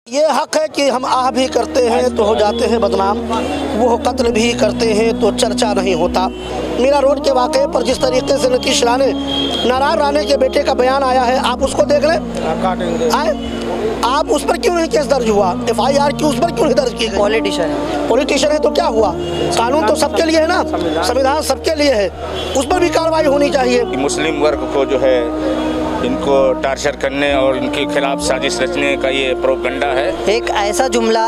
ये हक है कि हम आह भी करते हैं तो हो जाते हैं बदनाम, वो कत्ल भी करते हैं तो चर्चा नहीं होता। मीरा रोड के वाक़े पर जिस तरीके से नीतीश नारायण राणे के बेटे का बयान आया है, आप उसको देख लें। आप उस पर क्यों नहीं केस दर्ज हुआ? FIR क्यों उस पर क्यों नहीं दर्ज की गई? पॉलिटिशियन है तो क्या हुआ? कानून तो सबके लिए है ना, संविधान सबके लिए है, उस पर भी कार्रवाई होनी चाहिए। मुस्लिम वर्ग को जो है इनको टार्चर करने और इनके खिलाफ साजिश रचने का ये प्रोपगंडा है। एक ऐसा जुमला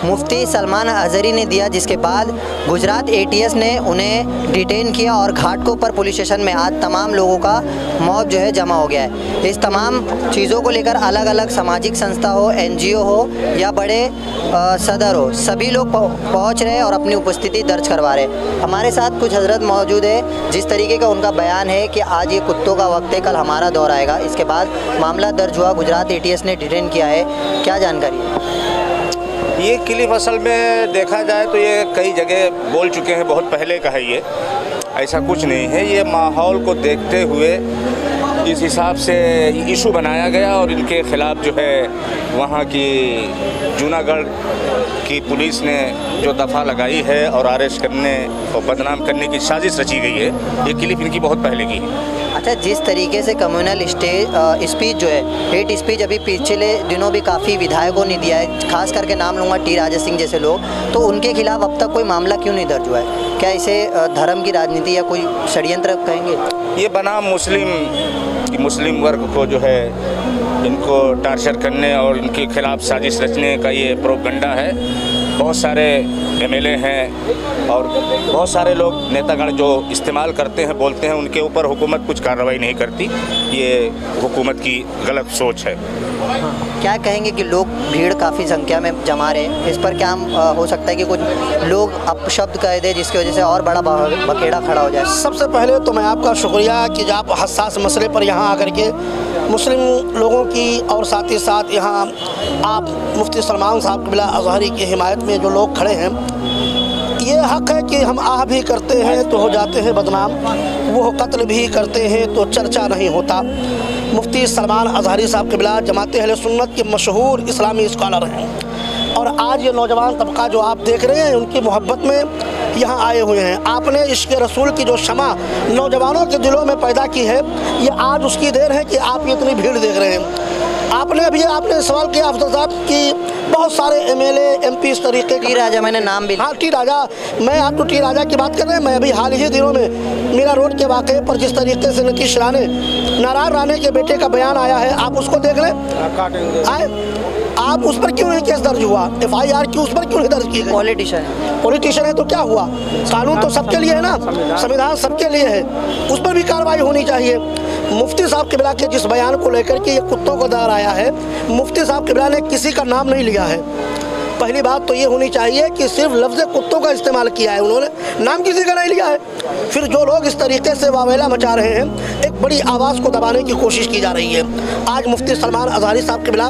मुफ्ती सलमान अजहरी ने दिया जिसके बाद गुजरात ATS ने उन्हें डिटेन किया और घाटकोपर पुलिस स्टेशन में आज तमाम लोगों का मौत जो है जमा हो गया है। इस तमाम चीज़ों को लेकर अलग अलग सामाजिक संस्था हो, NGO हो या बड़े सदर हो, सभी लोग पहुंच रहे हैं और अपनी उपस्थिति दर्ज करवा रहे हैं। हमारे साथ कुछ हजरत मौजूद है, जिस तरीके का उनका बयान है कि आज ये कुत्तों का वक्त है, कल हमारा दौर आएगा। इसके बाद मामला दर्ज हुआ, गुजरात ATS ने डिटेन किया है, क्या जानकारी है? ये क्लिप असल में देखा जाए तो ये कई जगह बोल चुके हैं, बहुत पहले का है ये, ऐसा कुछ नहीं है। ये माहौल को देखते हुए इस हिसाब से इशू बनाया गया और इनके ख़िलाफ़ जो है वहाँ की जूनागढ़ की पुलिस ने जो दफ़ा लगाई है और अरेस्ट करने और बदनाम करने की साजिश रची गई है, ये क्लिप इनकी बहुत पहले की है। अच्छा, जिस तरीके से कम्युनल स्पीच जो है, हेट स्पीच अभी पिछले दिनों भी काफ़ी विधायकों ने दिया है, खास करके नाम लूँगा टी राजा सिंह जैसे लोग, तो उनके खिलाफ अब तक कोई मामला क्यों नहीं दर्ज हुआ है? क्या इसे धर्म की राजनीति या कोई षड्यंत्र कहेंगे? ये बनाम मुस्लिम वर्ग को जो है इनको टार्चर करने और इनके खिलाफ साजिश रचने का ये प्रोपगंडा है। बहुत सारे MLA हैं और बहुत सारे लोग नेतागण जो इस्तेमाल करते हैं, बोलते हैं, उनके ऊपर हुकूमत कुछ कार्रवाई नहीं करती। ये हुकूमत की गलत सोच है। क्या कहेंगे कि लोग भीड़ काफ़ी संख्या में जमा रहे हैं, इस पर क्या हो सकता है कि कुछ लोग अपशब्द कह दे जिसकी वजह से और बड़ा बखेड़ा खड़ा हो जाए? सबसे पहले तो मैं आपका शुक्रिया कि आप हसास मसले पर यहाँ आकर के मुस्लिम लोगों की और साथ ही साथ यहाँ आप मुफ्ती सलमान साहब क़िबला अज़हरी की हिमायत में जो लोग खड़े हैं, ये हक है कि हम आह भी करते हैं तो हो जाते हैं बदनाम, वो कत्ल भी करते हैं तो चर्चा नहीं होता। मुफ्ती सलमान अज़हरी साहब क़िबला जमात अहले सुन्नत के मशहूर इस्लामी स्कॉलर हैं और आज ये नौजवान तबका जो आप देख रहे हैं उनकी मोहब्बत में यहाँ आए हुए हैं। आपने इश्क़ रसूल की जो शमा नौजवानों के दिलों में पैदा की है, ये आज उसकी देर है कि आप ये इतनी भीड़ देख रहे हैं। आपने सवाल किया अफजल साहब कि बहुत सारे MLA MP इस तरीके टी राजा, मैंने नाम भी, हाँ टी राजा, मैं आप तो टी राजा की बात कर रहे हैं। मैं अभी हाल ही दिनों में मीरा रोड के वाक़े पर जिस तरीके से नीतीश नारायण राणे के बेटे का बयान आया है, आप उसको देख लें। आप उस पर क्यों नहीं केस दर्ज हुआ? FIR क्यों उस पर क्यों नहीं दर्ज की गई? पॉलिटिशियन है तो क्या हुआ? कानून तो सबके लिए है ना, संविधान सबके लिए है, उस पर भी कार्रवाई होनी चाहिए। मुफ्ती साहब क़िबला के जिस बयान को लेकर के ये कुत्तों का दौर आया है, मुफ्ती साहब क़िबला ने किसी का नाम नहीं लिया है। पहली बात तो ये होनी चाहिए कि सिर्फ लफ्ज़ कुत्तों का इस्तेमाल किया है, उन्होंने नाम किसी का नहीं लिया है। फिर जो लोग इस तरीके से वावेला मचा रहे हैं, एक बड़ी आवाज़ को दबाने की कोशिश की जा रही है। आज मुफ्ती सलमान अज़हरी साहब क़िबला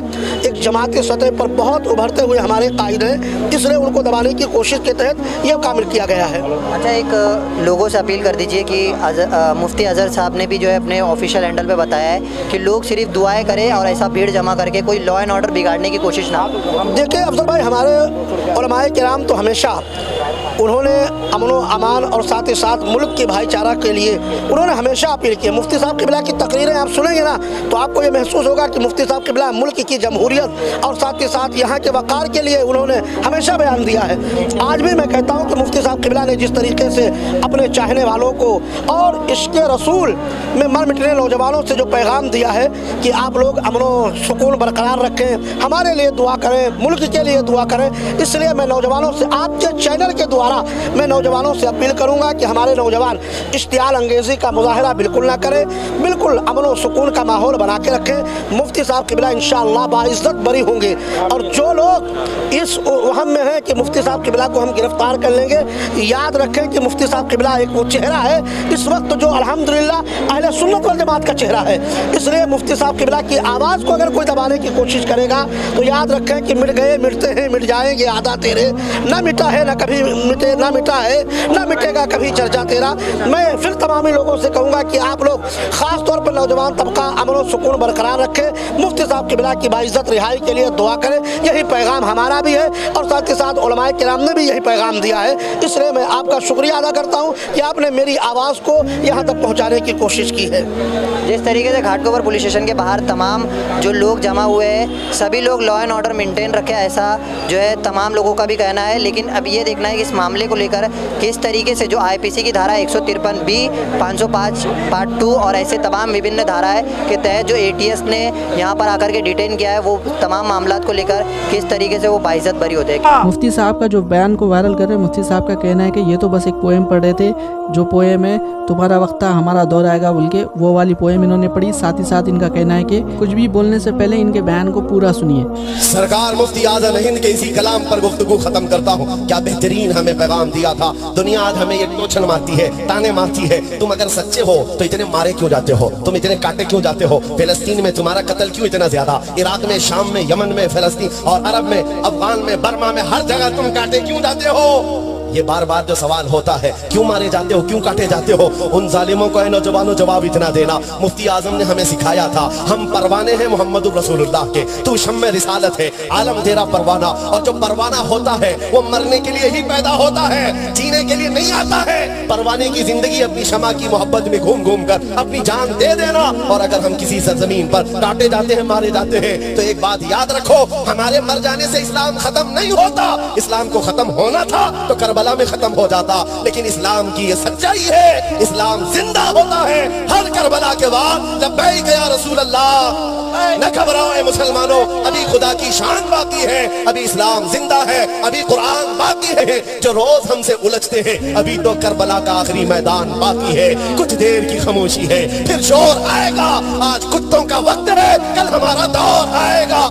एक जमाती सतह पर बहुत उभरते हुए हमारे कायद हैं, इसलिए उनको दबाने की कोशिश के तहत यह कामिल किया गया है। अच्छा, एक लोगों से अपील कर दीजिए कि मुफ्ती अज़हर साहब ने भी जो है अपने ऑफिशियल हैंडल पे बताया है कि लोग सिर्फ दुआएं करें और ऐसा भीड़ जमा करके कोई लॉ एंड ऑर्डर बिगाड़ने की कोशिश ना। देखिए अफजल भाई, हमारे उलमाए किराम तो हमेशा उन्होंने अमन व अमान और साथ ही साथ मुल्क के भाईचारा के लिए उन्होंने हमेशा अपील की। मुफ्ती साहब क़िबला की तकरीरें आप सुनेंगे ना तो आपको ये महसूस होगा कि मुफ्ती साहब क़िबला मुल्क की जमहूरियत और साथ ही साथ यहाँ के वक़ार के लिए उन्होंने हमेशा बयान दिया है। आज भी मैं कहता हूँ कि मुफ्ती साहब क़िबला ने जिस तरीके से अपने चाहने वालों को और इश्क़ रसूल में मर मिटने नौजवानों से जो पैगाम दिया है कि आप लोग अमन व सुकून बरकरार रखें, हमारे लिए दुआ करें, मुल्क के लिए दुआ करें, इसलिए मैं नौजवानों से आपके चैनल के द्वारा मैं नौजवानों से अपील करूंगा कि हमारे नौजवान इश्तियाल अंगेज़ी का मुजाहरा बिल्कुल ना करें, बिल्कुल अमन व सुकून का माहौल बना के रखें। मुफ्ती साहब क़िबला इंशाअल्लाह बाइज़्ज़त बरी होंगे और जो लोग इस वहम में हैं कि मुफ्ती साहब क़िबला को हम गिरफ्तार कर लेंगे, याद रखें कि मुफ्ती साहब क़िबला एक वो चेहरा है इस वक्त जो अल्हम्दुलिल्लाह अहले सुन्नत वल जमात का चेहरा है। इसलिए मुफ्ती साहब क़िबला की आवाज़ को अगर कोई दबाने की कोशिश करेगा तो याद रखें कि मिट गए, मिटते हैं, मिट जाएंगे आदा तेरे, ना मिटा है ना कभी मिट ना मिटा है, ना मिटेगा कभी चर्चा तेरा। मैं फिर तमामी लोगों से कहूँगा कि आप लोग ख़ास तौर पर नौजवान तबका अमन और सुकून बरकरार रखे, मुफ्ती साहब क़िबला की बाइज़्ज़त रिहाई के लिए दुआ करें। यही पैगाम हमारा भी है और साथ के साथ उलमाए किराम ने भी यही पैगाम दिया है। इसलिए मैं आपका शुक्रिया अदा करता हूँ कि आपने मेरी आवाज़ को यहाँ तक पहुँचाने की कोशिश की है। जिस तरीके से घाटकोपर पुलिस स्टेशन के बाहर तमाम जो लोग जमा हुए हैं, सभी लोग लॉ एंड ऑर्डर मेंटेन रखे, ऐसा जो है तमाम लोगों का भी कहना है। लेकिन अब ये देखना है कि इस मामले को लेकर किस तरीके से जो आईपीसी की धारा 153 बी 505 पार्ट 2 और ऐसे तमाम विभिन्न धाराएं के तहत जो एटीएस ने यहाँ पर आकर के डिटेन किया है, वो तमाम मामलात को लेकर किस तरीके से वो बाइज्जत बरी होते हैं। मुफ्ती साहब का जो बयान को वायरल कर रहे हैं, मुफ्ती साहब का कहना है कि ये तो बस एक पोएम पढ़ रहे थे, जो पोएम है तुम्हारा वक्त हमारा दौर आएगा बोल के, वो वाली पोएम इन्होंने पढ़ी। साथ ही साथ इनका कहना है कि कुछ भी बोलने से पहले इनके बयान को पूरा सुनिए। सरकार मुफ्ती आज़म हिंद के इसी कलाम पर गुफ्तगू खत्म करता हूँ। क्या बेहतरीन हमें पैगाम दिया था। दुनिया आज हमें ये टोचन मारती है, ताने मारती है। तुम अगर सच्चे हो तो इतने मारे क्यों जाते हो, तुम इतने काटे क्यों जाते हो। फिलिस्तीन में तुम्हारा कत्ल क्यों इतना ज्यादा, इराक में, शाम में, यमन में, फिलिस्तीन और अरब में, अफगान में, बर्मा में, हर जगह तुम काटे क्यों जाते हो। ये बार बार जो सवाल होता है, क्यों मारे जाते हो, क्यों काटे जाते हो। उन जालिमों को नौजवानों जवाब इतना देना। मुफ्ती आजम ने हमें सिखाया था, हम परवाने हैं मोहम्मद रसूलुल्लाह के, तू शम्मे रिसालत है, आलम तेरा परवाना। और जो परवाना होता है वो मरने के लिए ही पैदा होता है, जीने के लिए नहीं आता है। परवाने की जिंदगी अपनी शमा की मोहब्बत में घूम घूम कर अपनी जान दे देना। और अगर हम किसी सरजमीन पर काटे जाते हैं, मारे जाते हैं, तो एक बात याद रखो, हमारे मर जाने से इस्लाम खत्म नहीं होता। इस्लाम को खत्म होना था तो करबला में खत्म हो जाता, लेकिन इस्लाम की ये सच्चाई है, इस्लाम जिंदा होता है हर करबला के बाद। लब्बैक या रसूल अल्लाह, न घबराओ मुसलमानों, अभी खुदा की शान बाकी है, अभी इस्लाम जिंदा है, अभी कुरान बाकी है। जो रोज हमसे उलझते हैं, अभी तो करबला का आखिरी मैदान बाकी है। कुछ देर की खामोशी है, फिर शोर आएगा। आज कुत्तों का वक्त है, कल हमारा दौर आएगा।